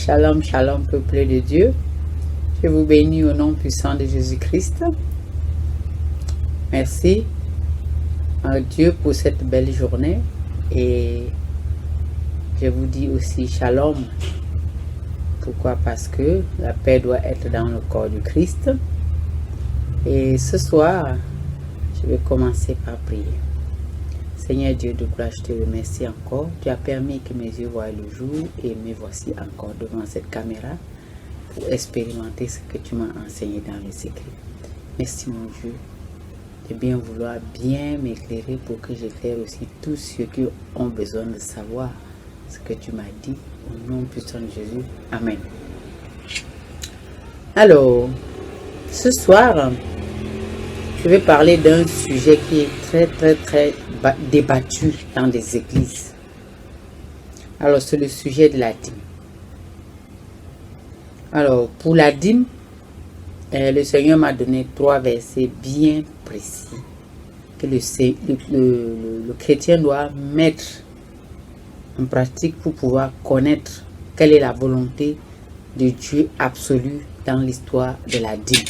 Shalom, shalom, peuple de Dieu. Je vous bénis au nom puissant de Jésus-Christ. Merci à Dieu pour cette belle journée. Et je vous dis aussi shalom. Pourquoi? Parce que la paix doit être dans le corps du Christ. Et ce soir, je vais commencer par prier. Seigneur Dieu de gloire, je te remercie encore. Tu as permis que mes yeux voient le jour et me voici encore devant cette caméra pour expérimenter ce que tu m'as enseigné dans le secret. Merci mon Dieu de bien vouloir bien m'éclairer pour que j'éclaire aussi tous ceux qui ont besoin de savoir ce que tu m'as dit. Au nom puissant de Jésus. Amen. Alors, ce soir, je vais parler d'un sujet qui est très débattu dans les églises. Alors, c'est le sujet de la dîme. Alors, pour la dîme, le Seigneur m'a donné 3 versets bien précis que le chrétien doit mettre en pratique pour pouvoir connaître quelle est la volonté de Dieu absolue dans l'histoire de la dîme.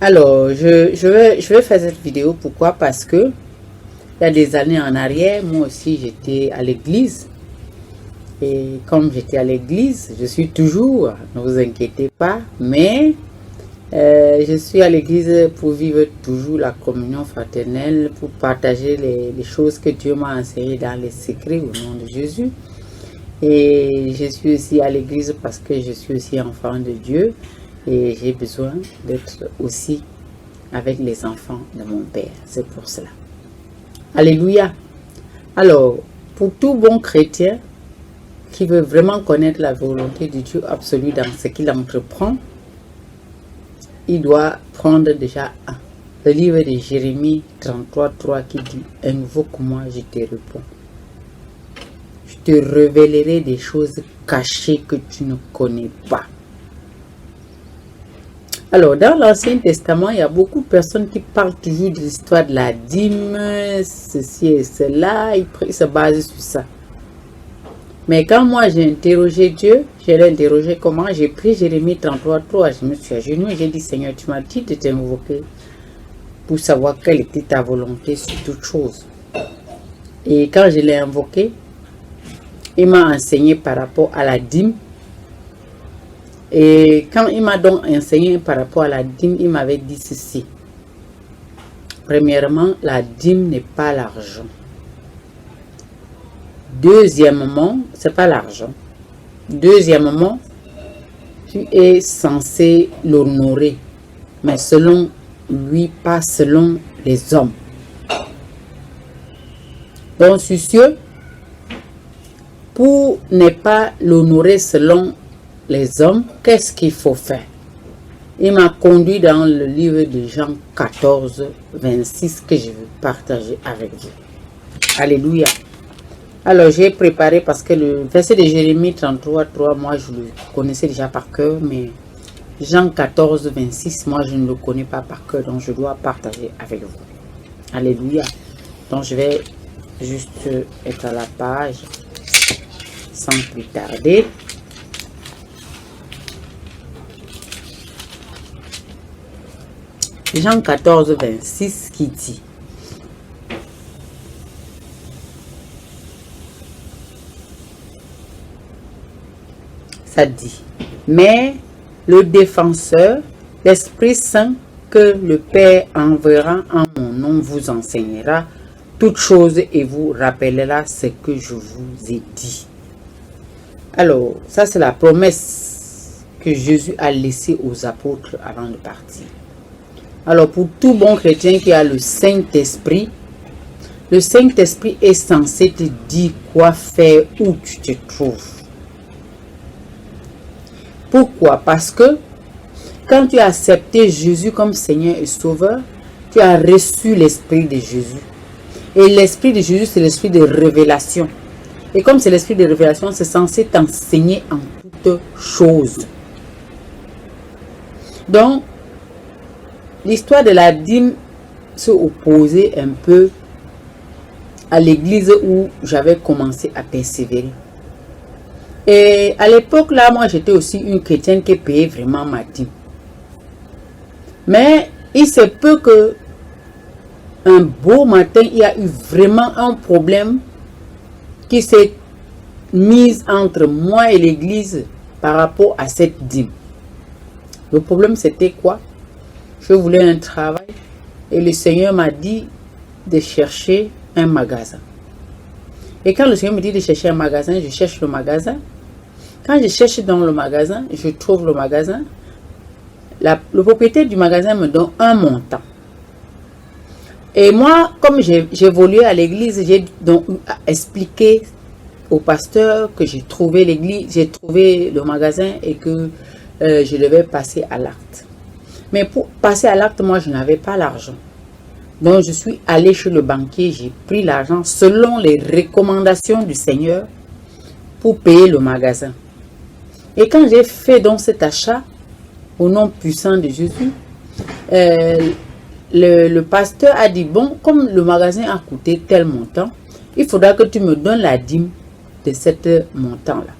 Alors, je vais faire cette vidéo. Pourquoi? Parce que il y a des années en arrière, moi aussi j'étais à l'église. Et comme j'étais à l'église, je suis toujours, ne vous inquiétez pas, mais je suis à l'église pour vivre toujours la communion fraternelle, pour partager les choses que Dieu m'a enseignées dans les secrets au nom de Jésus. Et je suis aussi à l'église parce que je suis aussi enfant de Dieu. Et j'ai besoin d'être aussi avec les enfants de mon Père. C'est pour cela. Alléluia. Alors, pour tout bon chrétien qui veut vraiment connaître la volonté de Dieu absolue dans ce qu'il entreprend, il doit prendre déjà le livre de Jérémie 33:3 qui dit « Invoque-moi, je te réponds. Je te révélerai des choses cachées que tu ne connais pas. » Alors, dans l'Ancien Testament, il y a beaucoup de personnes qui parlent toujours de l'histoire de la dîme, ceci et cela, ils se basent sur ça. Mais quand moi j'ai interrogé Dieu, je l'ai interrogé comment, j'ai pris Jérémie 33:3, je me suis agenouillé et j'ai dit Seigneur, tu m'as dit de t'invoquer pour savoir quelle était ta volonté sur toute chose. Et quand je l'ai invoqué, il m'a enseigné par rapport à la dîme. Et quand il m'a donc enseigné par rapport à la dîme, il m'avait dit ceci. Premièrement, la dîme n'est pas l'argent. Deuxièmement, c'est pas l'argent. Deuxièmement, tu es censé l'honorer, mais selon lui, pas selon les hommes. Donc, sur ce, pour ne pas l'honorer selon les hommes, qu'est-ce qu'il faut faire? Il m'a conduit dans le livre de Jean 14:26 que je veux partager avec vous. Alléluia. Alors, j'ai préparé parce que le verset de Jérémie 33:3, moi je le connaissais déjà par cœur, mais Jean 14:26, moi je ne le connais pas par cœur, donc je dois partager avec vous. Alléluia. Donc, je vais juste être à la page sans plus tarder. Jean 14:26 qui dit: ça dit, mais le défenseur, l'Esprit Saint que le Père enverra en mon nom vous enseignera toutes choses et vous rappellera ce que je vous ai dit. Alors, ça c'est la promesse que Jésus a laissée aux apôtres avant de partir. Alors, pour tout bon chrétien qui a le Saint-Esprit, le Saint-Esprit est censé te dire quoi faire où tu te trouves. Pourquoi? Parce que quand tu as accepté Jésus comme Seigneur et Sauveur, tu as reçu l'Esprit de Jésus. Et l'Esprit de Jésus, c'est l'Esprit de révélation. Et comme c'est l'Esprit de révélation, c'est censé t'enseigner en toutes choses. Donc, l'histoire de la dîme se opposait un peu à l'église où j'avais commencé à persévérer. Et à l'époque, là, moi, j'étais aussi une chrétienne qui payait vraiment ma dîme. Mais il se peut que un beau matin, il y a eu vraiment un problème qui s'est mis entre moi et l'église par rapport à cette dîme. Le problème, c'était quoi? Je voulais un travail et le Seigneur m'a dit de chercher un magasin. Et quand le Seigneur me dit de chercher un magasin, je cherche le magasin. Quand je cherche dans le magasin, je trouve le magasin. Le propriétaire du magasin me donne un montant. Et moi, comme j'évoluais à l'église, j'ai donc expliqué au pasteur que j'ai trouvé l'église, j'ai trouvé le magasin et que je devais passer à l'acte. Mais pour passer à l'acte, moi, je n'avais pas l'argent. Donc, je suis allé chez le banquier, j'ai pris l'argent selon les recommandations du Seigneur pour payer le magasin. Et quand j'ai fait donc cet achat, au nom puissant de Jésus, le pasteur a dit, bon, comme le magasin a coûté tel montant, il faudra que tu me donnes la dîme de cet montant-là.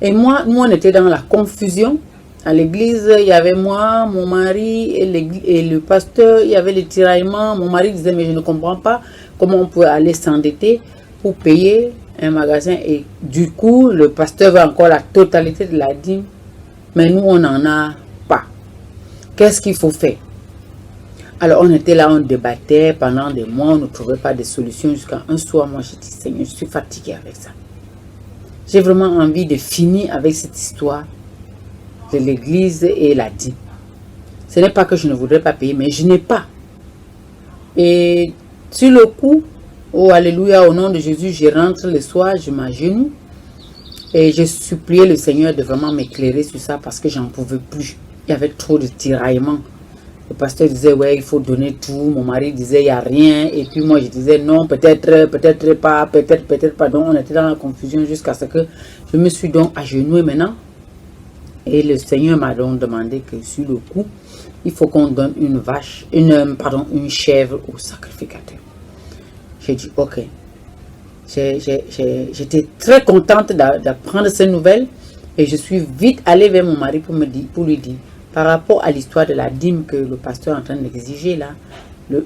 Et moi, nous, on était dans la confusion. À l'église, il y avait moi, mon mari et le pasteur, il y avait les tiraillements. Mon mari disait, mais je ne comprends pas comment on peut aller s'endetter pour payer un magasin. Et du coup, le pasteur veut encore la totalité de la dîme. Mais nous, on n'en a pas. Qu'est-ce qu'il faut faire? Alors, on était là, on débattait pendant des mois, on ne trouvait pas de solution. Jusqu'à un soir, moi, j'ai dit, Seigneur, je suis fatiguée avec ça. J'ai vraiment envie de finir avec cette histoire de l'église et la dîme. Ce n'est pas que je ne voudrais pas payer, mais je n'ai pas. Et sur le coup, oh alléluia, au nom de Jésus, je rentre le soir, je m'agenouille et je suppliais le Seigneur de vraiment m'éclairer sur ça parce que j'en pouvais plus. Il y avait trop de tiraillements. Le pasteur disait, ouais, il faut donner tout. Mon mari disait, il n'y a rien. Et puis moi, je disais, non, peut-être, peut-être pas, peut-être pas. Donc, on était dans la confusion jusqu'à ce que je me suis donc agenouillée maintenant. Et le Seigneur m'a donc demandé que sur le coup, il faut qu'on donne une chèvre au sacrificateur. J'ai dit, ok. J'étais très contente d'apprendre ces nouvelles. Et je suis vite allée vers mon mari pour lui dire, par rapport à l'histoire de la dîme que le pasteur est en train d'exiger là,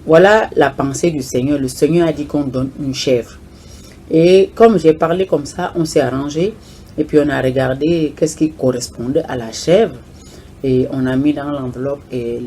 voilà la pensée du Seigneur. Le Seigneur a dit qu'on donne une chèvre. Et comme j'ai parlé comme ça, on s'est arrangé. Et puis on a regardé qu'est-ce qui correspondait à la chèvre. Et on a mis dans l'enveloppe et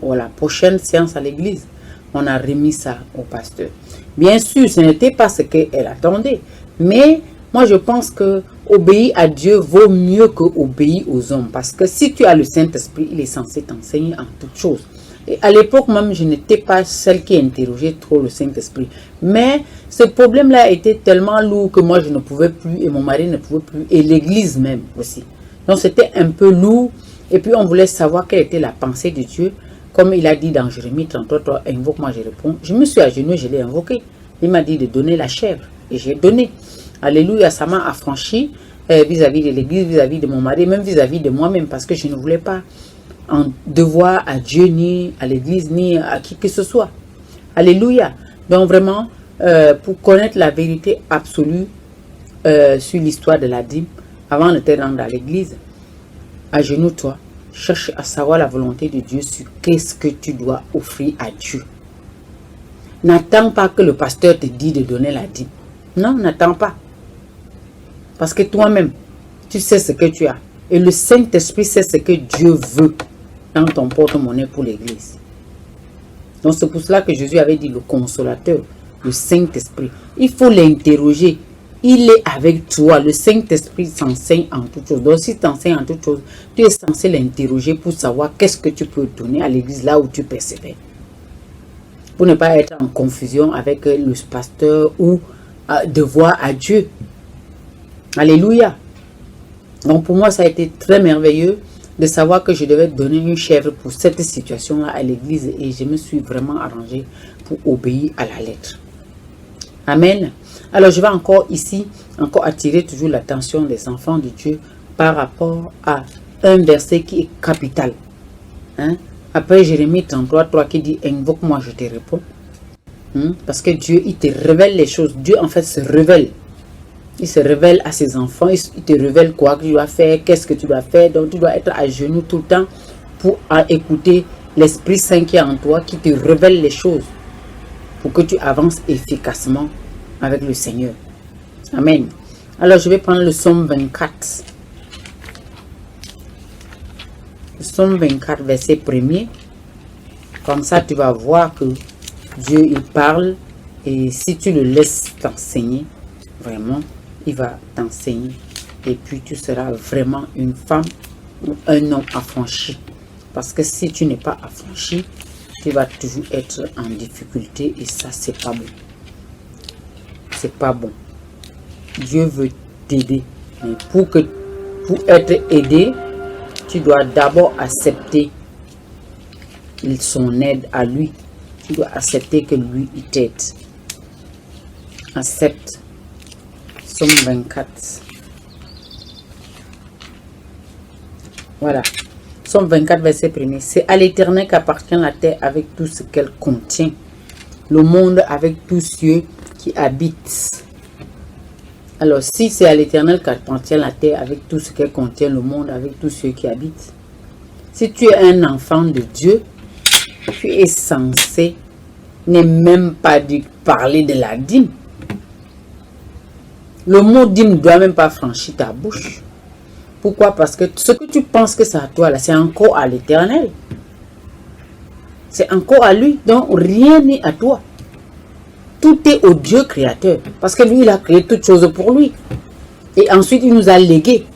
la prochaine séance à l'église, on a remis ça au pasteur. Bien sûr, ce n'était pas ce qu'elle attendait. Mais moi, je pense que obéir à Dieu vaut mieux que obéir aux hommes. Parce que si tu as le Saint-Esprit, il est censé t'enseigner en toutes choses. Et à l'époque même, je n'étais pas celle qui interrogeait trop le Saint-Esprit. Mais ce problème-là était tellement lourd que moi, je ne pouvais plus et mon mari ne pouvait plus. Et l'église même aussi. Donc, c'était un peu lourd. Et puis, on voulait savoir quelle était la pensée de Dieu. Comme il a dit dans Jérémie 33, invoque-moi, je réponds. Je me suis agenouillée, je l'ai invoqué. Il m'a dit de donner la chèvre. Et j'ai donné. Alléluia, ça m'a affranchi vis-à-vis de l'église, vis-à-vis de mon mari, même vis-à-vis de moi-même. Parce que je ne voulais pas en devoir à Dieu, ni à l'église, ni à qui que ce soit. Alléluia. Donc vraiment, pour connaître la vérité absolue sur l'histoire de la dîme, avant de te rendre à l'église, agenouille-toi, cherche à savoir la volonté de Dieu sur qu'est-ce que tu dois offrir à Dieu. N'attends pas que le pasteur te dise de donner la dîme. Non, n'attends pas. Parce que toi-même, tu sais ce que tu as. Et le Saint-Esprit sait ce que Dieu veut dans ton porte-monnaie pour l'église. Donc c'est pour cela que Jésus avait dit le consolateur, le Saint-Esprit. Il faut l'interroger. Il est avec toi. Le Saint-Esprit s'enseigne en toutes choses. Donc si tu t'enseignes en toutes choses, tu es censé l'interroger pour savoir qu'est-ce que tu peux donner à l'église là où tu persévères. Pour ne pas être en confusion avec le pasteur ou devoir à Dieu. Alléluia. Donc pour moi, ça a été très merveilleux de savoir que je devais donner une chèvre pour cette situation-là à l'église et je me suis vraiment arrangée pour obéir à la lettre. Amen. Alors je vais encore ici, attirer toujours l'attention des enfants de Dieu par rapport à un verset qui est capital. Après Jérémie 33, 3 qui dit invoque-moi, je te réponds. Parce que Dieu, il te révèle les choses. Dieu en fait se révèle. Il se révèle à ses enfants, il te révèle quoi que tu dois faire, qu'est-ce que tu dois faire. Donc tu dois être à genoux tout le temps pour écouter l'Esprit Saint qui est en toi, qui te révèle les choses pour que tu avances efficacement avec le Seigneur. Amen. Alors je vais prendre le psaume 24. Le psaume 24, verset 1er. Comme ça, tu vas voir que Dieu, il parle. Et si tu le laisses t'enseigner, vraiment, il va t'enseigner. Et puis, tu seras vraiment une femme ou un homme affranchi. Parce que si tu n'es pas affranchi, tu vas toujours être en difficulté. Et ça, c'est pas bon. C'est pas bon. Dieu veut t'aider. Mais pour être aidé, tu dois d'abord accepter son aide à lui. Tu dois accepter que lui, il t'aide. Accepte. Psaume 24. Voilà. Psaume 24, verset 1er. C'est à l'Éternel qu'appartient la terre avec tout ce qu'elle contient. Le monde avec tous ceux qui habitent. Alors, si c'est à l'Éternel qu'appartient la terre avec tout ce qu'elle contient, le monde avec tous ceux qui habitent. Si tu es un enfant de Dieu, tu es censé ne même pas parler de la dîme. Le mot dîme ne doit même pas franchir ta bouche. Pourquoi? Parce que ce que tu penses que c'est à toi, là, c'est encore à l'Éternel. C'est encore à lui. Donc, rien n'est à toi. Tout est au Dieu créateur. Parce que lui, il a créé toutes choses pour lui. Et ensuite, il nous a légué.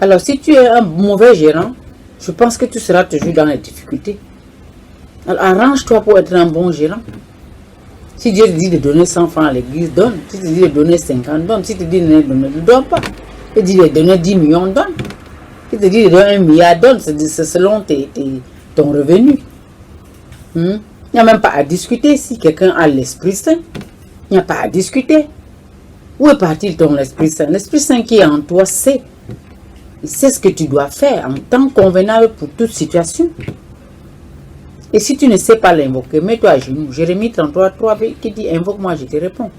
Alors, si tu es un mauvais gérant, je pense que tu seras toujours dans les difficultés. Alors, arrange-toi pour être un bon gérant. Si Dieu te dit de donner 100 francs à l'église, donne. Si tu te dit de donner 50, donne. Si tu te dit de donner, ne donne pas. Si tu te dit de donner 10 millions, donne. Si tu te dit de donner 1 milliard, donne. C'est selon ton revenu. Il n'y a même pas à discuter. Si quelqu'un a l'Esprit Saint, il n'y a pas à discuter. Où est parti ton Esprit Saint? L'Esprit Saint qui est en toi sait. Il sait ce que tu dois faire en temps convenable pour toute situation. Et si tu ne sais pas l'invoquer, mets-toi à genoux. Jérémie 33, 3 qui dit invoque-moi, je te réponds.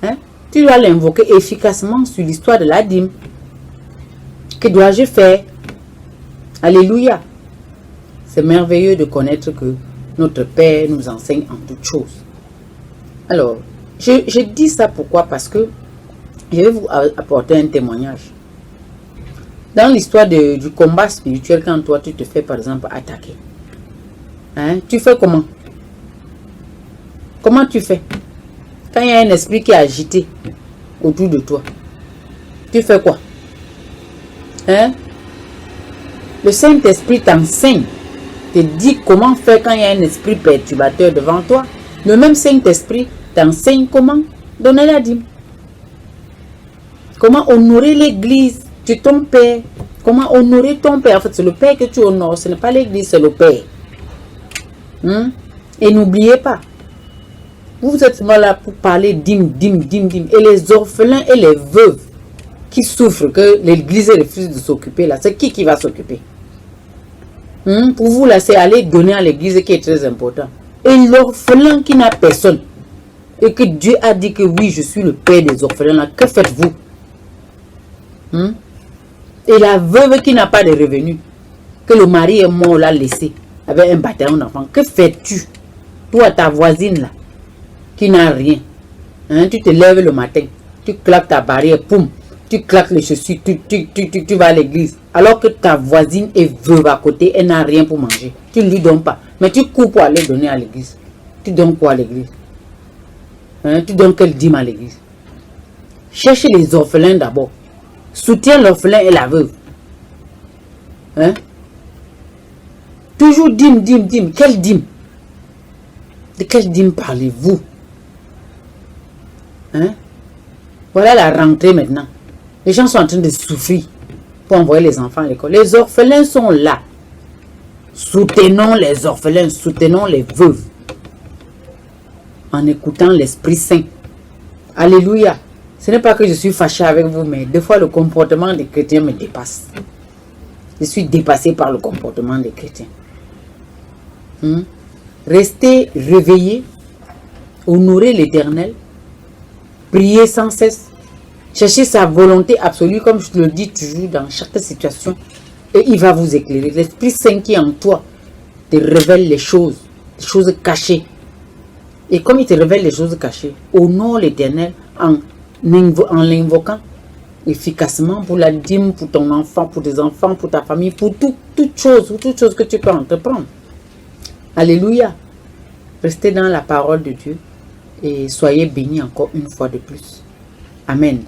Hein? Tu dois l'invoquer efficacement sur l'histoire de la dîme. Que dois-je faire? Alléluia. C'est merveilleux de connaître que notre Père nous enseigne en toutes choses. Alors, je dis ça pourquoi? Parce que je vais vous apporter un témoignage. Dans l'histoire du combat spirituel, quand toi tu te fais par exemple attaquer, hein, tu fais comment? Comment tu fais? Quand il y a un esprit qui est agité autour de toi, tu fais quoi? Hein? Le Saint-Esprit t'enseigne, te dit comment faire quand il y a un esprit perturbateur devant toi. Le même Saint-Esprit t'enseigne comment donner la dîme. Comment honorer l'église de ton Père. Comment honorer ton Père. En fait, c'est le Père que tu honores. Ce n'est pas l'église, c'est le Père. Et n'oubliez pas, vous êtes là pour parler dîme. Et les orphelins et les veuves qui souffrent, que l'église refuse de s'occuper là, c'est qui va s'occuper? Pour vous là, c'est aller donner à l'église qui est très important. Et l'orphelin qui n'a personne, et que Dieu a dit que oui, je suis le Père des orphelins là, que faites-vous? Et la veuve qui n'a pas de revenus, que le mari est mort, l'a laissé avec un bataillon d'enfants, que fais-tu? Toi, ta voisine là, qui n'a rien, tu te lèves le matin, tu claques ta barrière, poum, tu claques les chaussures, tu vas à l'église, alors que ta voisine est veuve à côté, elle n'a rien pour manger, tu ne lui donnes pas, mais tu cours pour aller donner à l'église. Tu donnes quoi à l'église? Tu donnes quelle dîme à l'église? Cherche les orphelins d'abord. Soutiens l'orphelin et la veuve. Toujours dîme. Quelle dîme? De quelle dîme parlez-vous? Voilà la rentrée maintenant. Les gens sont en train de souffrir pour envoyer les enfants à l'école. Les orphelins sont là. Soutenons les orphelins, soutenons les veuves. En écoutant l'Esprit Saint. Alléluia. Ce n'est pas que je suis fâché avec vous, mais des fois le comportement des chrétiens me dépasse. Je suis dépassé par le comportement des chrétiens. Restez réveillés, honorez l'Éternel, priez sans cesse, Cherchez sa volonté absolue, comme je le dis toujours dans chaque situation. Et il va vous éclairer. L'Esprit Saint qui est en toi te révèle les choses cachées. Et comme il te révèle les choses cachées, honore l'Éternel en l'invoquant efficacement pour la dîme, pour ton enfant, pour tes enfants, pour ta famille, pour toute chose que tu peux entreprendre. Alléluia. Restez dans la parole de Dieu et soyez bénis encore une fois de plus. Amen.